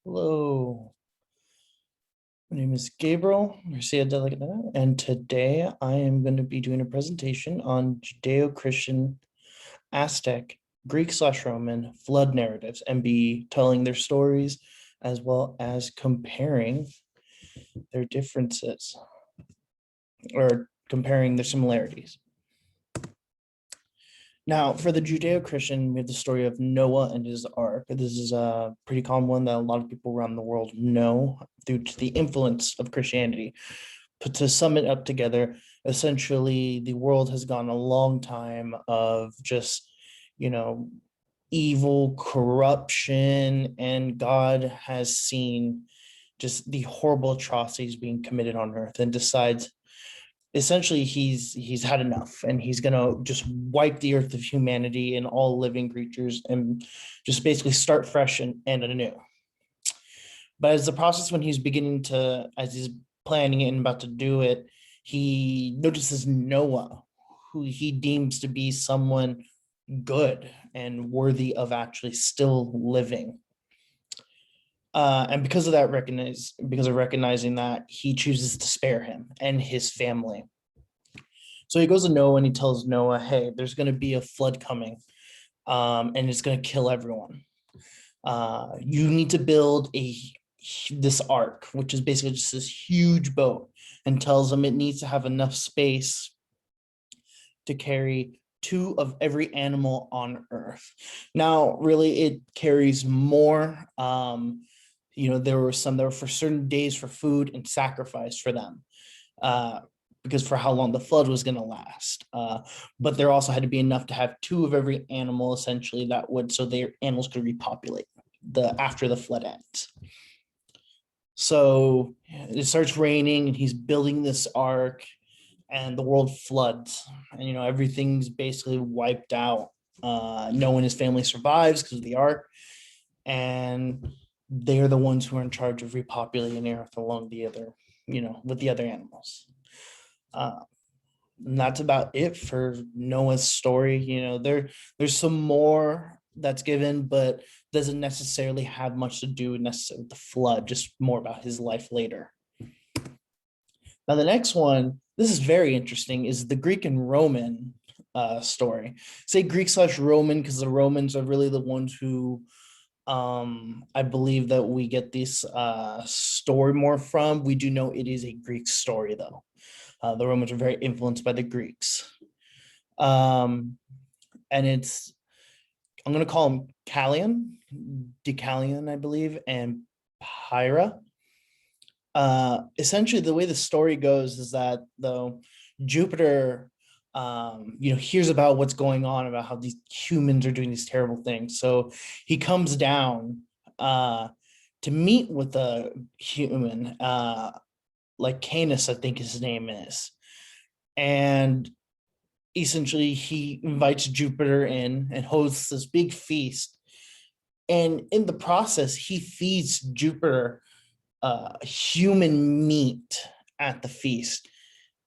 Hello, my name is Gabriel Garcia de la Gadea, and today I am going to be doing a presentation on Judeo-Christian, Aztec, Greek/Roman flood narratives and be telling their stories as well as comparing their differences or comparing their similarities. Now, for the Judeo-Christian, we have the story of Noah and his ark. This is a pretty common one that a lot of people around the world know due to the influence of Christianity. But to sum it up together, essentially, the world has gone a long time of just, you know, evil, corruption, and God has seen just the horrible atrocities being committed on earth and decides essentially he's had enough and he's going to just wipe the earth of humanity and all living creatures and just basically start fresh and anew. But as the process, when he's beginning to, as he's planning it and about to do it, he notices Noah, who he deems to be someone good and worthy of actually still living. And because of that, because of recognizing that, he chooses to spare him and his family. So he goes to Noah and he tells Noah, "Hey, there's going to be a flood coming, and it's going to kill everyone. You need to build this ark, which is basically just this huge boat, and tells him it needs to have enough space to carry two of every animal on Earth. Now, really, it carries more. There were for certain days for food and sacrifice for them. Because for how long the flood was going to last. But there also had to be enough to have two of every animal, essentially, so their animals could repopulate after the flood ends. So it starts raining and he's building this ark and the world floods and, everything's basically wiped out. No one in his family survives because of the ark. And they're the ones who are in charge of repopulating the earth along the other, with the other animals. And that's about it for Noah's story. There's some more that's given, but doesn't necessarily have much to do with the flood, just more about his life later. Now, the next one, this is very interesting, is the Greek and Roman story. Say Greek/Roman because the Romans are really the ones who I believe that we get this story more from. We do know it is a Greek story, though. The Romans are very influenced by the Greeks. And I'm going to call them Deucalion, I believe, and Pyrrha. Essentially, the way the story goes is that, though, Jupiter, hears about what's going on, about how these humans are doing these terrible things. So he comes down to meet with a human, like Canis, I think his name is. And essentially he invites Jupiter in and hosts this big feast. And in the process, he feeds Jupiter human meat at the feast.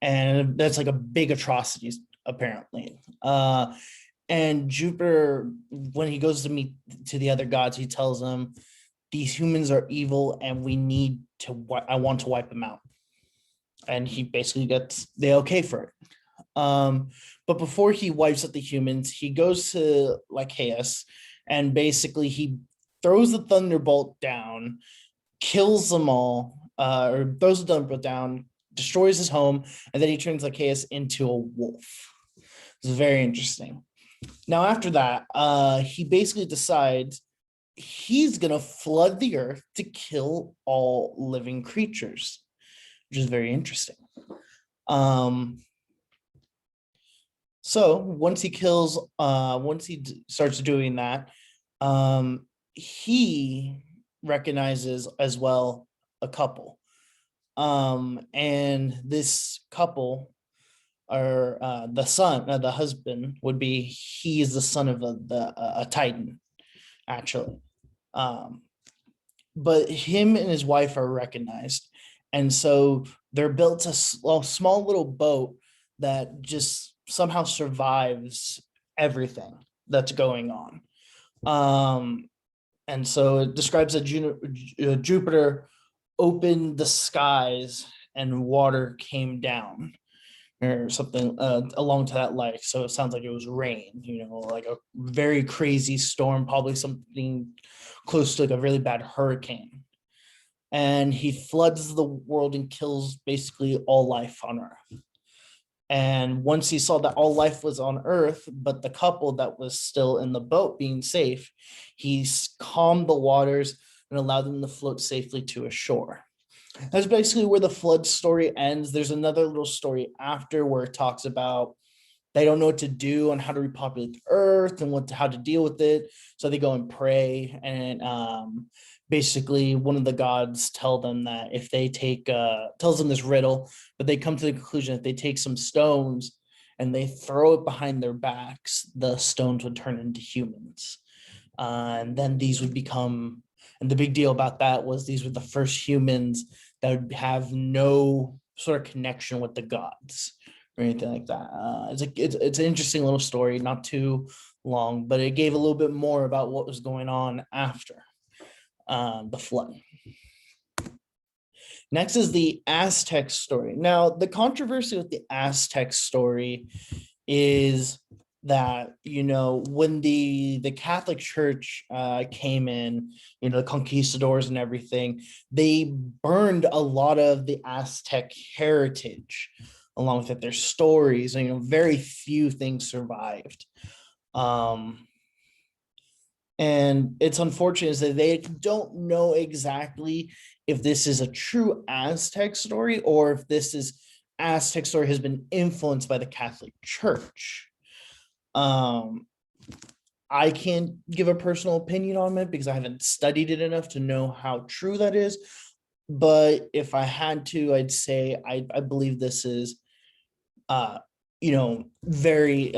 And that's like a big atrocity, apparently. And Jupiter, when he goes to meet to the other gods, he tells them, these humans are evil and I want to wipe them out. And he basically gets the okay for it. But before he wipes out the humans, he goes to Lycaeus and basically he throws the thunderbolt down, kills them all, or throws the thunderbolt down, destroys his home, and then he turns Lycaeus into a wolf. It's very interesting. Now, after that, he basically decides he's going to flood the earth to kill all living creatures, which is very interesting. So once he starts doing that, he recognizes as well a couple. And this couple are the husband would be, he is the son of a Titan, actually. But him and his wife are recognized. And so they're built a small little boat that just somehow survives everything that's going on. And so it describes that Jupiter opened the skies and water came down or something along to that like. So it sounds like it was rain, like a very crazy storm, probably something close to like a really bad hurricane. And he floods the world and kills basically all life on Earth. And once he saw that all life was on Earth, but the couple that was still in the boat being safe, he calmed the waters and allowed them to float safely to a shore. That's basically where the flood story ends. There's another little story after where it talks about they don't know what to do on how to repopulate the earth and how to deal with it. So they go and pray. And basically one of the gods tells them this riddle, but they come to the conclusion that they take some stones and they throw it behind their backs, the stones would turn into humans. And then these would become, and the big deal about that was these were the first humans that would have no sort of connection with the gods or anything like that. It's an interesting little story, not too long, but it gave a little bit more about what was going on after the flood. Next is the Aztec story. Now, the controversy with the Aztec story is that when the Catholic Church came in, the conquistadors and everything, they burned a lot of the Aztec heritage along with it, their stories, and very few things survived. And it's unfortunate is that they don't know exactly if this is a true Aztec story or if this is Aztec story has been influenced by the Catholic Church. I can't give a personal opinion on it because I haven't studied it enough to know how true that is. But if I had to, I'd say I believe this is, very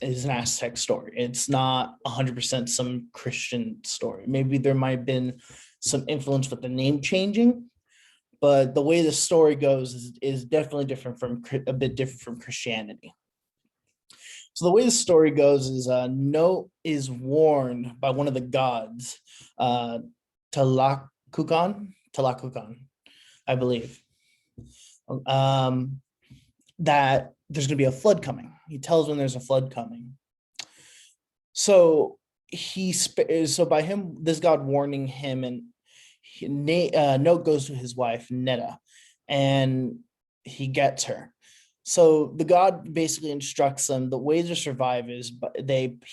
is an Aztec story. It's not 100% some Christian story. Maybe there might have been some influence with the name changing, but the way the story goes is definitely a bit different from Christianity. So the way the story goes is Note is warned by one of the gods, Tlacucan, I believe, that there's going to be a flood coming. He tells when there's a flood coming. So by him, this god warning him, and Note goes to his wife Netta, and he gets her. So the god basically instructs them the way to survive is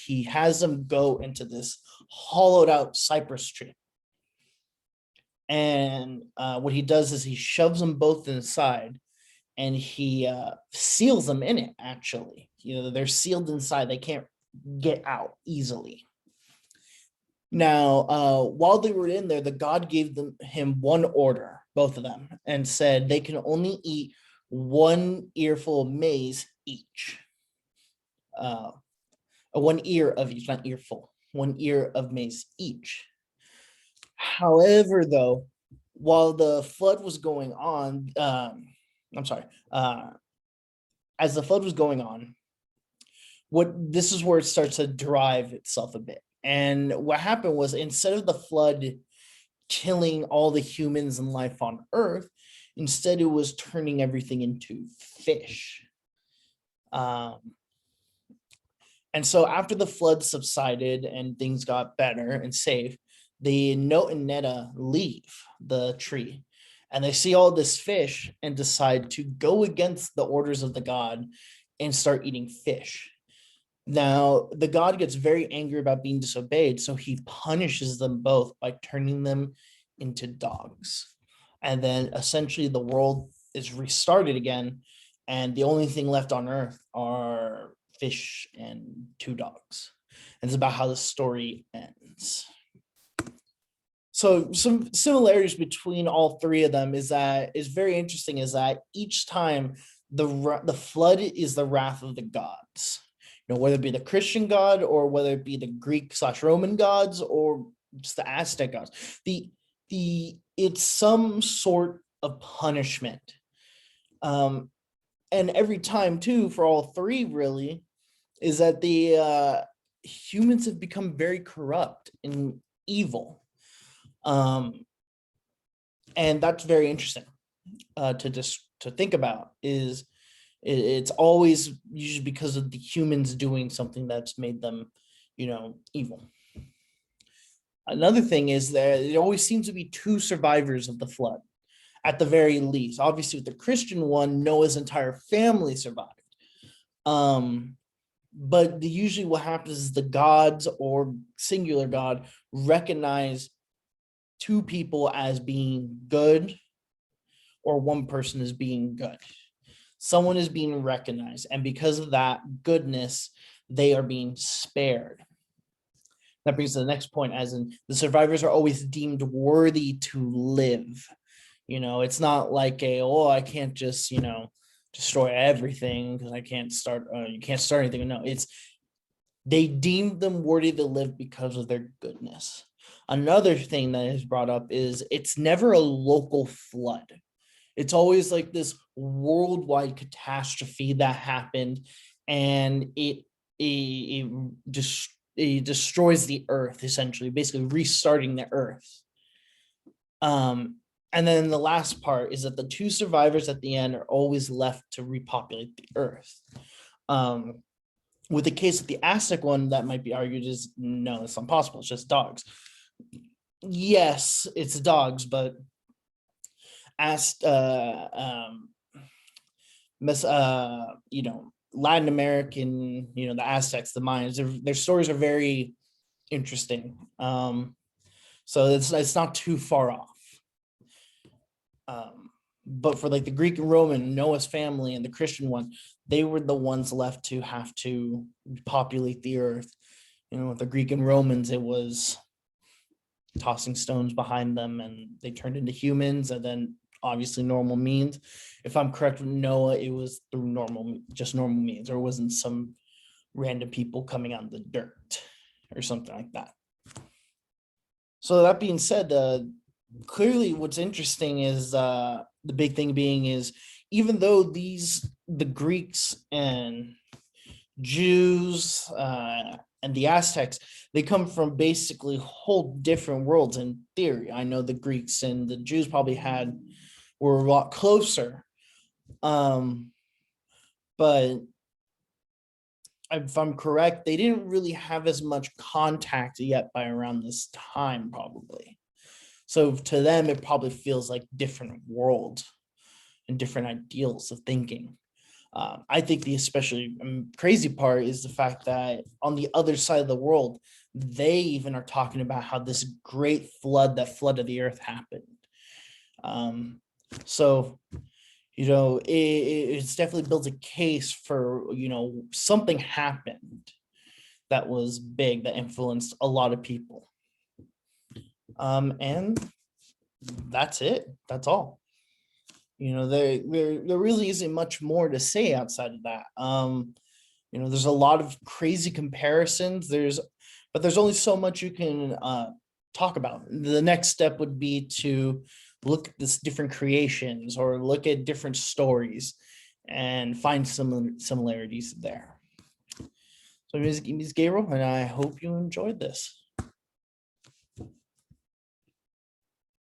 he has them go into this hollowed out cypress tree. And what he does is he shoves them both inside and he seals them in it, actually. They're sealed inside. They can't get out easily. Now, while they were in there, the god gave him one order, both of them, and said they can only eat one earful of maize each. One ear of each, not earful. One ear of maize each. However, though, while the flood was going on, as the flood was going on, this is where it starts to drive itself a bit. And what happened was instead of the flood killing all the humans and life on Earth, instead it was turning everything into fish. And so after the flood subsided and things got better and safe, the Note and Netta leave the tree and they see all this fish and decide to go against the orders of the god and start eating fish. Now, the god gets very angry about being disobeyed, so he punishes them both by turning them into dogs. And then essentially the world is restarted again, and the only thing left on Earth are fish and two dogs. And it's about how the story ends. So some similarities between all three of them is very interesting is that each time the flood is the wrath of the gods, whether it be the Christian god or whether it be the Greek/Roman gods or just the Aztec gods. It's some sort of punishment. And every time too, for all three really, is that the humans have become very corrupt and evil. And that's very interesting to think about. Is it's always usually because of the humans doing something that's made them, evil. Another thing is that it always seems to be two survivors of the flood, at the very least. Obviously, with the Christian one, Noah's entire family survived. But usually what happens is the gods or singular God recognize two people as being good, or one person as being good. Someone is being recognized, and because of that goodness, they are being spared. That brings to the next point, as in the survivors are always deemed worthy to live. It's not like I can't just, destroy everything because I can't start, you can't start anything. No, it's they deemed them worthy to live because of their goodness. Another thing that is brought up is it's never a local flood. It's always like this worldwide catastrophe that happened, and it just it destroys the earth, essentially, basically restarting the earth. And then the last part is that the two survivors at the end are always left to repopulate the earth. With the case of the Aztec one, that might be argued is no, it's impossible. It's just dogs. Yes, it's dogs, but as Latin American, the Aztecs, the Mayans, their stories are very interesting. So it's not too far off. But for like the Greek and Roman, Noah's family, and the Christian one, they were the ones left to have to populate the earth. With the Greek and Romans, it was tossing stones behind them, and they turned into humans, and then obviously normal means. If I'm correct with Noah, it was through normal means, or it wasn't some random people coming out of the dirt or something like that. So that being said, clearly what's interesting is the big thing being is, even though the Greeks and Jews and the Aztecs, they come from basically whole different worlds in theory. I know the Greeks and the Jews probably were a lot closer. But if I'm correct, they didn't really have as much contact yet by around this time, probably. So to them, it probably feels like different worlds and different ideals of thinking. I think the especially crazy part is the fact that on the other side of the world, they even are talking about how this great flood that flooded the earth happened. So, it's definitely builds a case for, something happened that was big, that influenced a lot of people. And that's it. That's all. There really isn't much more to say outside of that. There's a lot of crazy comparisons. But there's only so much you can talk about. The next step would be to look at this different creations, or look at different stories and find some similarities there. So, Ms. Gabriel, and I hope you enjoyed this.